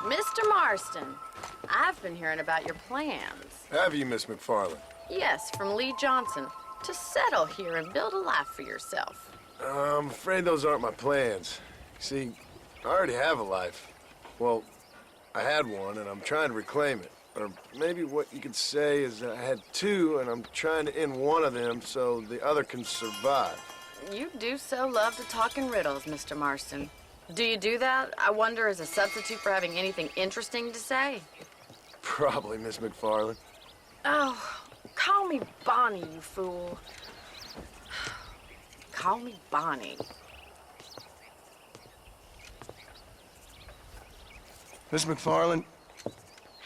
Mr. Marston, I've been hearing about your plans. Have you, Miss McFarland? Yes, from Lee Johnson, to settle here and build a life for yourself. I'm afraid those aren't my plans. See, I already have a life. Well, I had one, and I'm trying to reclaim it. Or maybe what you could say is that I had two, and I'm trying to end one of them so the other can survive. You do so love to talk in riddles, Mr. Marston. Do you do that, I wonder, as a substitute for having anything interesting to say? Probably, Miss McFarland. Oh, call me Bonnie, you fool. Call me Bonnie. Miss McFarland,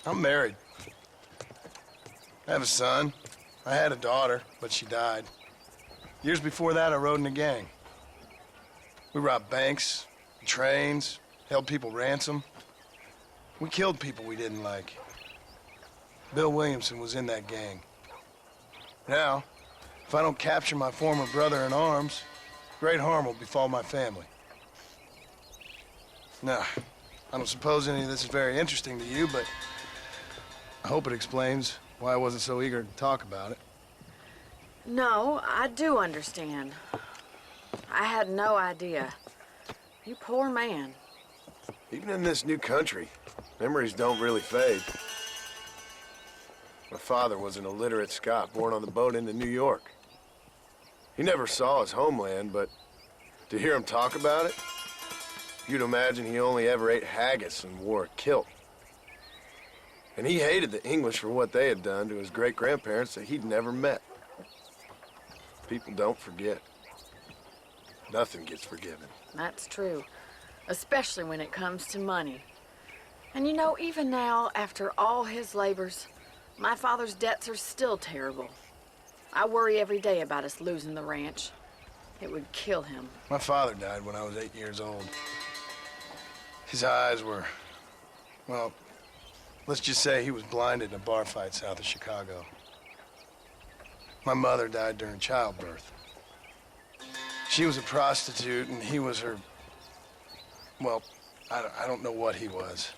I'm married. I have a son. I had a daughter, but she died. Years before that, I rode in a gang. We robbed banks, trains, held people ransom. We killed people we didn't like. Bill Williamson was in that gang. Now, if I don't capture my former brother-in-arms, great harm will befall my family. Now, I don't suppose any of this is very interesting to you, but I hope it explains why I wasn't so eager to talk about it. No, I do understand. I had no idea. You poor man. Even in this new country, memories don't really fade. My father was an illiterate Scot born on the boat into New York. He never saw his homeland, but to hear him talk about it, you'd imagine he only ever ate haggis and wore a kilt. And he hated the English for what they had done to his great-grandparents that he'd never met. People don't forget. Nothing gets forgiven. That's true, especially when it comes to money. And you know, even now, after all his labors, my father's debts are still terrible. I worry every day about us losing the ranch. It would kill him. My father died when I was 8 years old. His eyes were, well, let's just say he was blinded in a bar fight south of Chicago. My mother died during childbirth. She was a prostitute, and he was her, well, I don't know what he was.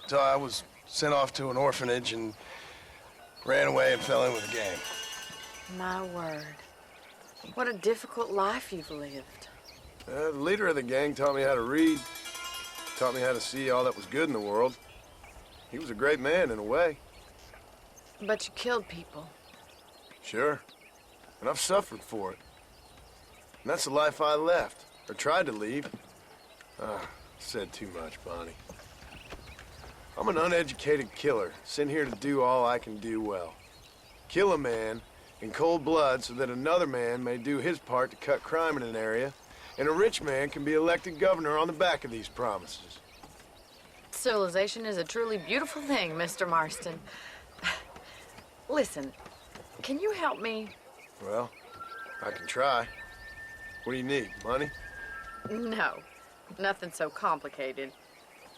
So I was sent off to an orphanage and ran away and fell in with a gang. My word. What a difficult life you've lived. The leader of the gang taught me how to read, taught me how to see all that was good in the world. He was a great man in a way. But you killed people. Sure. And I've suffered for it. And that's the life I left, or tried to leave. Said too much, Bonnie. I'm an uneducated killer, sent here to do all I can do well. Kill a man in cold blood so that another man may do his part to cut crime in an area, and a rich man can be elected governor on the back of these promises. Civilization is a truly beautiful thing, Mr. Marston. Listen, can you help me? Well, I can try. What do you need, money? No, nothing so complicated.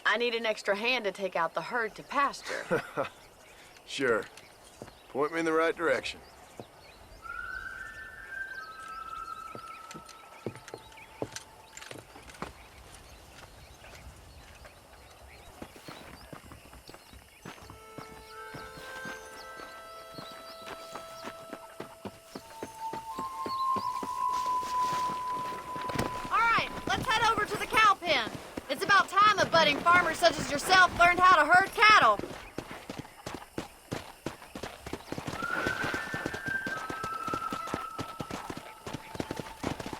I need an extra hand to take out the herd to pasture. Sure. Point me in the right direction. It's about time a budding farmer such as yourself learned how to herd cattle.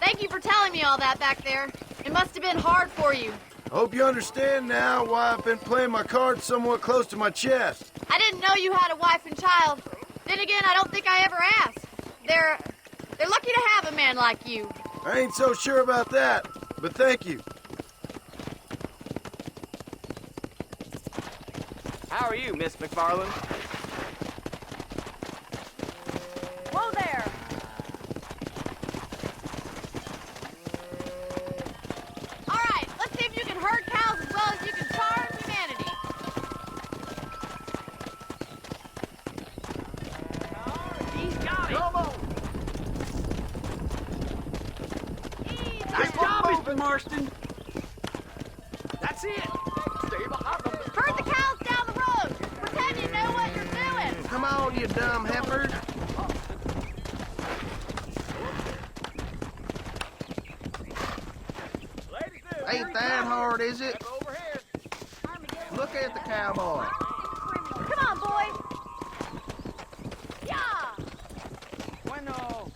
Thank you for telling me all that back there. It must have been hard for you. I hope you understand now why I've been playing my cards somewhat close to my chest. I didn't know you had a wife and child. Then again, I don't think I ever asked. They're lucky to have a man like you. I ain't so sure about that, but thank you. How are you, Miss McFarland? Whoa there! All right, let's see if you can herd cows as well as you can charm humanity. He's got it! Come on! Nice job, Mr. Marston! That's it! Stay behind! Come on, you dumb heifer. Ain't that hard, is it? Look at the cowboy. Come on, boy. Yeah. Bueno.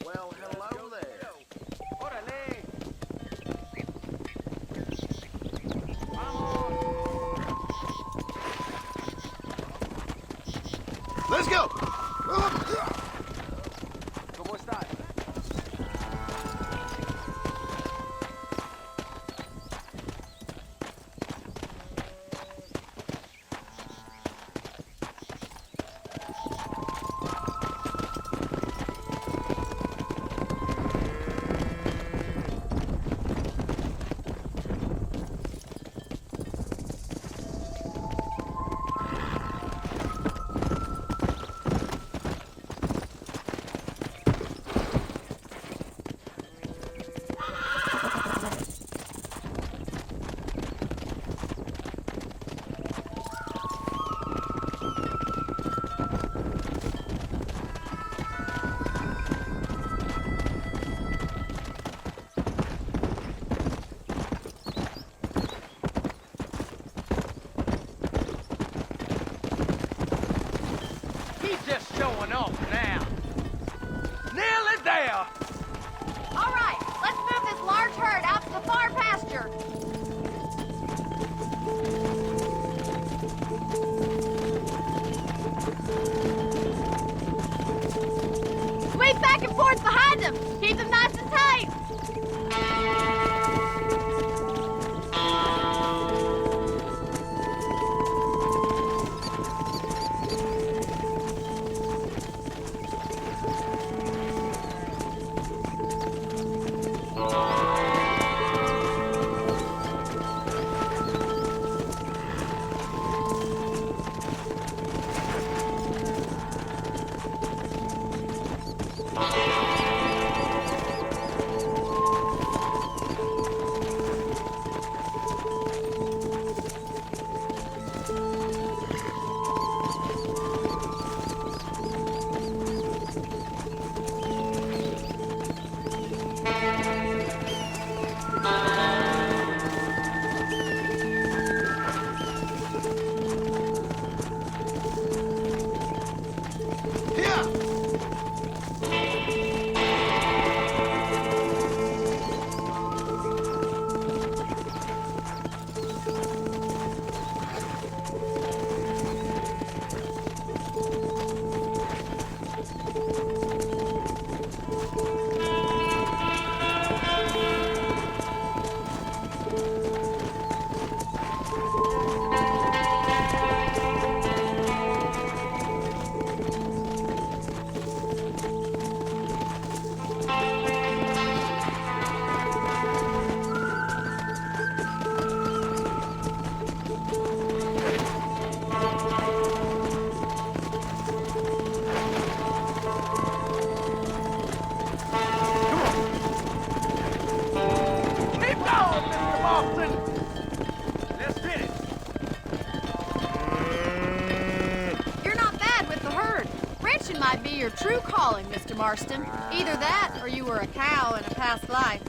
Well, hello there. Órale. Let's go! ¿Cómo estás? He's just showing off now. Nearly there. All right, let's move this large herd out to the far pasture. Sweep back and forth behind them. Keep them nice and tight. Might be your true calling, Mr. Marston. Either that, or you were a cow in a past life.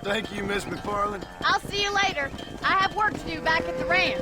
Thank you, Miss McFarland. I'll see you later. I have work to do back at the ranch.